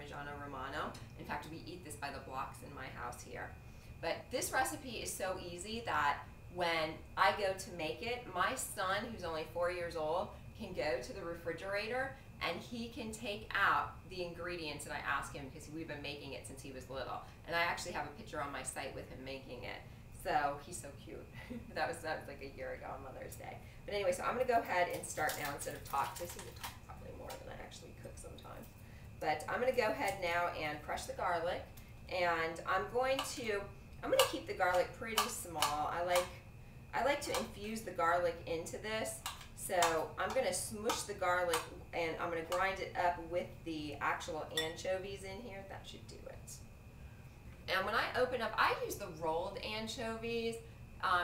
Parmigiano Romano. In fact, we eat this by the blocks in my house here. But this recipe is so easy that when I go to make it, my son, who's only 4 years old, can go to the refrigerator and he can take out the ingredients that I ask him, because we've been making it since he was little. And I actually have a picture on my site with him making it. So he's so cute. that was like a year ago on Mother's Day. But anyway, so I'm going to go ahead and start now instead of talk. I seem to talk probably more than I actually cook sometimes. But I'm going to go ahead now and crush the garlic. And I'm going to keep the garlic pretty small. I like to infuse the garlic into this. So I'm going to smush the garlic and I'm going to grind it up with the actual anchovies in here. That should do it. And when I open up, I use the rolled anchovies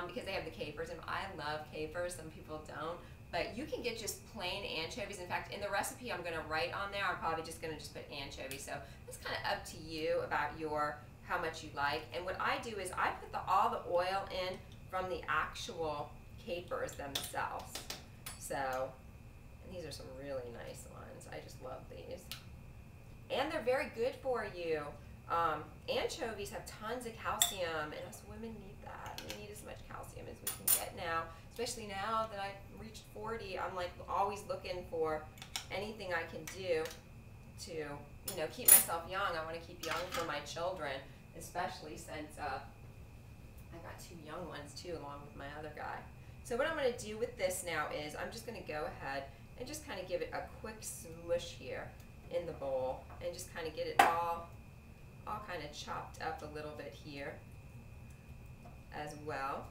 because they have the capers, and I love capers. Some people don't. But you can get just plain anchovies. In fact, in the recipe I'm going to write on there, I'm probably just going to put anchovies. So it's kind of up to you about how much you like. And what I do is I put all the oil in from the actual capers themselves. So, and these are some really nice ones. I just love these. And they're very good for you. Anchovies have tons of calcium, and us women need that. We need as much calcium as we can get now, especially now that I've reached 40. I'm like always looking for anything I can do to, you know, keep myself young. I want to keep young for my children, especially since I got 2 young ones too, along with my other guy. So what I'm going to do with this now is I'm just going to go ahead and just kind of give it a quick smush here in the bowl, and just kind of get it all kind of chopped up a little bit here as well,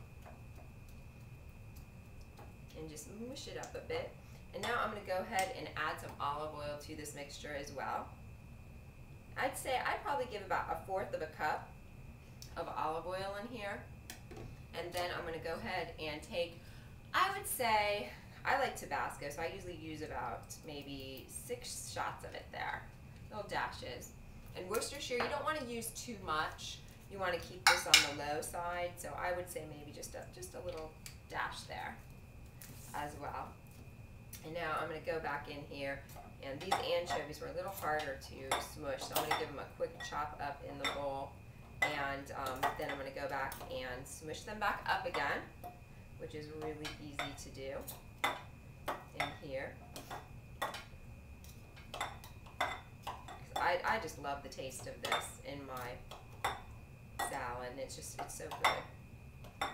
and just mush it up a bit. And now I'm going to go ahead and add some olive oil to this mixture as well. I'd say I'd probably give about 1/4 of a cup of olive oil in here, and then I'm going to go ahead and take, I would say, I like Tabasco, so I usually use about maybe 6 shots of it there, little dashes. And Worcestershire, you don't want to use too much. You want to keep this on the low side, so I would say maybe just a little dash there as well. And now I'm going to go back in here, and these anchovies were a little harder to smush, so I'm going to give them a quick chop up in the bowl, and then I'm going to go back and smush them back up again, which is really easy to do in here. I just love the taste of this in my salad, and it's so good.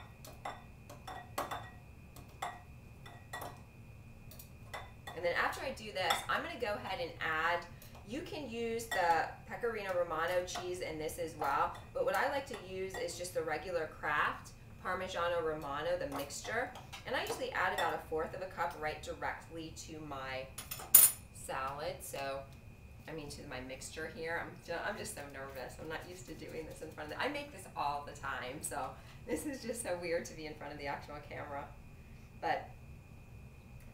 And then after I do this, I'm going to go ahead and add, you can use the Pecorino Romano cheese in this as well, but what I like to use is just the regular Kraft Parmigiano Romano, the mixture. And I usually add about 1/4 of a cup right directly to my salad. So, I mean, to my mixture here. I'm just so nervous. I'm not used to doing this in front of I make this all the time, so this is just so weird to be in front of the actual camera. But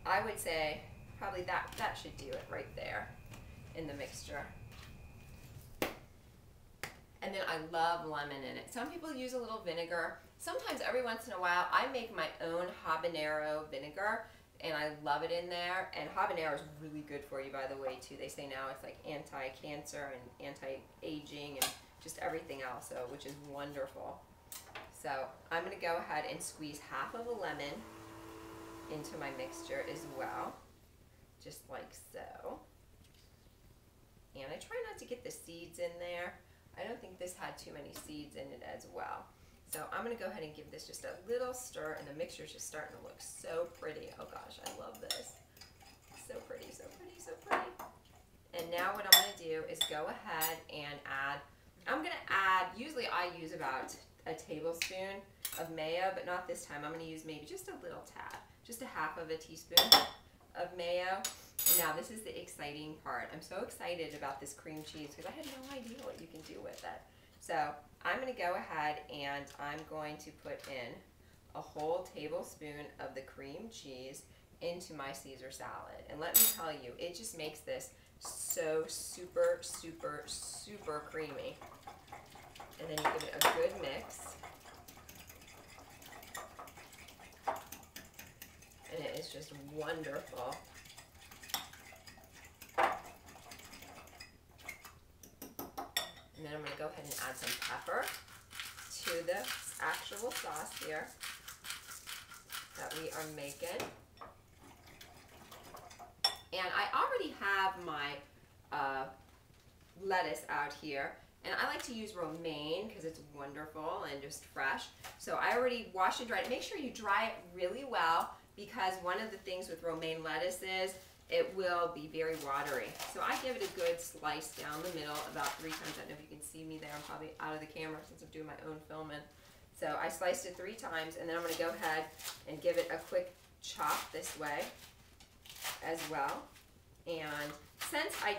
I would say probably that should do it right there in the mixture. And then I love lemon in it. Some people use a little vinegar. Sometimes every once in a while I make my own habanero vinegar, and I love it in there. And habanero is really good for you, by the way, too. They say now it's like anti-cancer and anti-aging and just everything else, so which is wonderful. So I'm going to go ahead and squeeze 1/2 of a lemon into my mixture as well, just like so. And I try not to get the seeds in there. I don't think this had too many seeds in it as well. So I'm going to go ahead and give this just a little stir, and the mixture is just starting to look so pretty. Oh gosh, I love this. So pretty, so pretty, so pretty. And now what I'm going to do is go ahead and add, I'm going to add, usually I use about a tablespoon of mayo, but not this time. I'm going to use maybe just a little tad, just 1/2 of a teaspoon of mayo. And now this is the exciting part. I'm so excited about this cream cheese because I had no idea what you can do with it. So I'm going to go ahead and I'm going to put in a whole tablespoon of the cream cheese into my Caesar salad. And let me tell you, it just makes this so super, super, super creamy. And then you give it a good mix. And it is just wonderful. I'm going to go ahead and add some pepper to the actual sauce here that we are making. And I already have my lettuce out here. And I like to use romaine because it's wonderful and just fresh. So I already washed and dried it. Make sure you dry it really well, because one of the things with romaine lettuce is it will be very watery. So I give it a good slice down the middle about 3 times. I don't know if you can see me there. I'm probably out of the camera since I'm doing my own filming. So I sliced it 3 times, and then I'm going to go ahead and give it a quick chop this way as well. And since I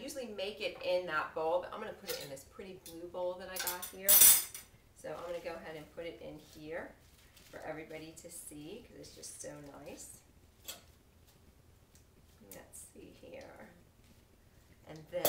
usually make it in that bowl, but I'm going to put it in this pretty blue bowl that I got here. So I'm going to go ahead and put it in here for everybody to see, because it's just so nice. Let's see here. And then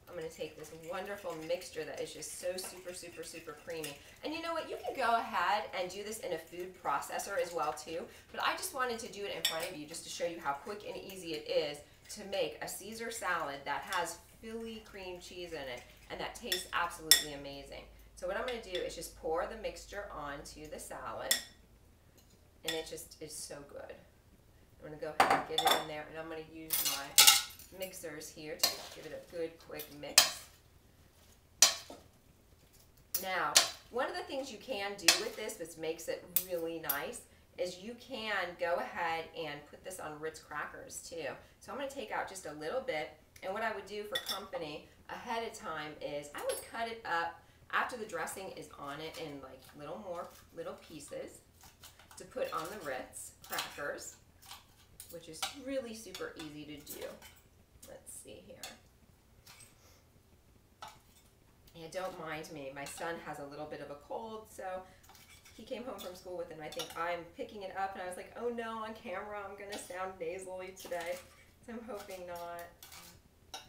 I'm going to take this wonderful mixture that is just so super creamy. And you know what? You can go ahead and do this in a food processor as well too. But I just wanted to do it in front of you just to show you how quick and easy it is to make a Caesar salad that has Philly cream cheese in it and that tastes absolutely amazing. So what I'm going to do is just pour the mixture onto the salad, and it just is so good. I'm going to go ahead and get it in there, and I'm going to use my mixers here to give it a good quick mix. Now, one of the things you can do with this, which makes it really nice, is you can go ahead and put this on Ritz crackers too. So I'm going to take out just a little bit, and what I would do for company ahead of time is I would cut it up after the dressing is on it in like little pieces to put on the Ritz crackers, which is really super easy to do. Let's see here. Yeah, don't mind me. My son has a little bit of a cold, so he came home from school with it, and I think I'm picking it up, and I was like, oh no, on camera I'm going to sound nasally today, so I'm hoping not.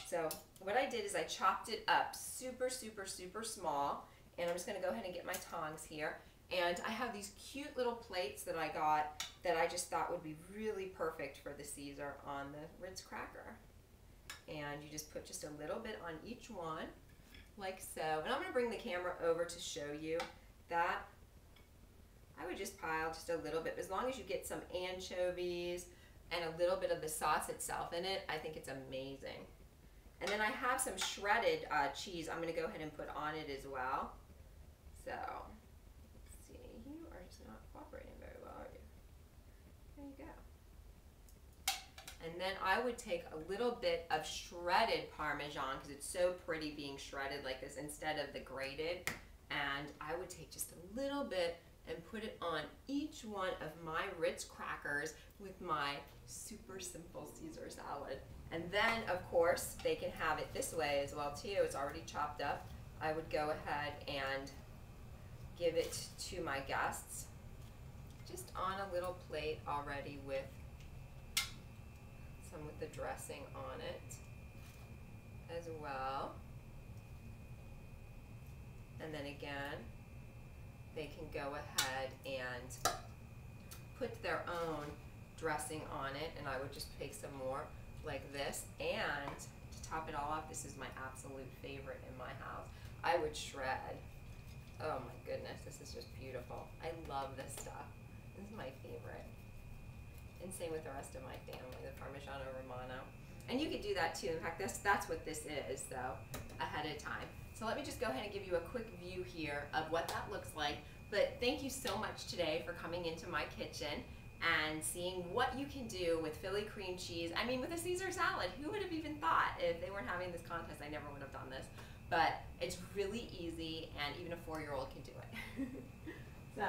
So what I did is I chopped it up super small, and I'm just going to go ahead and get my tongs here. And I have these cute little plates that I got that I just thought would be really perfect for the Caesar on the Ritz cracker. And you just put just a little bit on each one, like so. And I'm going to bring the camera over to show you that. I would just pile just a little bit, as long as you get some anchovies and a little bit of the sauce itself in it, I think it's amazing. And then I have some shredded cheese I'm going to go ahead and put on it as well. So, let's see, you are just not cooperating very well, are you? There you go. And then I would take a little bit of shredded Parmesan, because it's so pretty being shredded like this instead of the grated. And I would take just a little bit and put it on each one of my Ritz crackers with my super simple Caesar salad. And then, of course, they can have it this way as well too. It's already chopped up. I would go ahead and give it to my guests just on a little plate already with some with the dressing on it as well. And then again, they can go ahead and put their own dressing on it, and I would just take some more like this. And to top it all off, this is my absolute favorite in my house. I would shred. Oh my goodness, this is just beautiful. I love this stuff. This is my favorite. And same with the rest of my family, the Parmigiano Romano. And you could do that too. In fact, that's what this is, so ahead of time. So let me just go ahead and give you a quick view here of what that looks like. But thank you so much today for coming into my kitchen and seeing what you can do with Philly cream cheese. I mean, with a Caesar salad, who would have even thought? If they weren't having this contest, I never would have done this. But it's really easy, and even a 4-year-old can do it. So,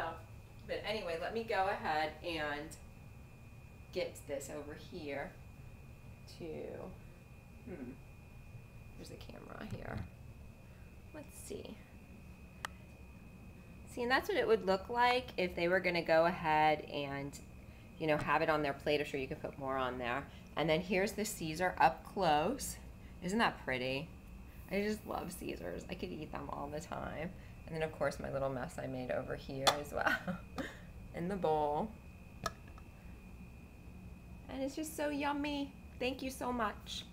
but anyway, let me go ahead and get this over here to, there's a camera here. Let's see. See, and that's what it would look like if they were going to go ahead and, you know, have it on their plate. I'm sure you could put more on there. And then here's the Caesar up close. Isn't that pretty? I just love Caesars. I could eat them all the time. And then, of course, my little mess I made over here as well in the bowl. And it's just so yummy. Thank you so much.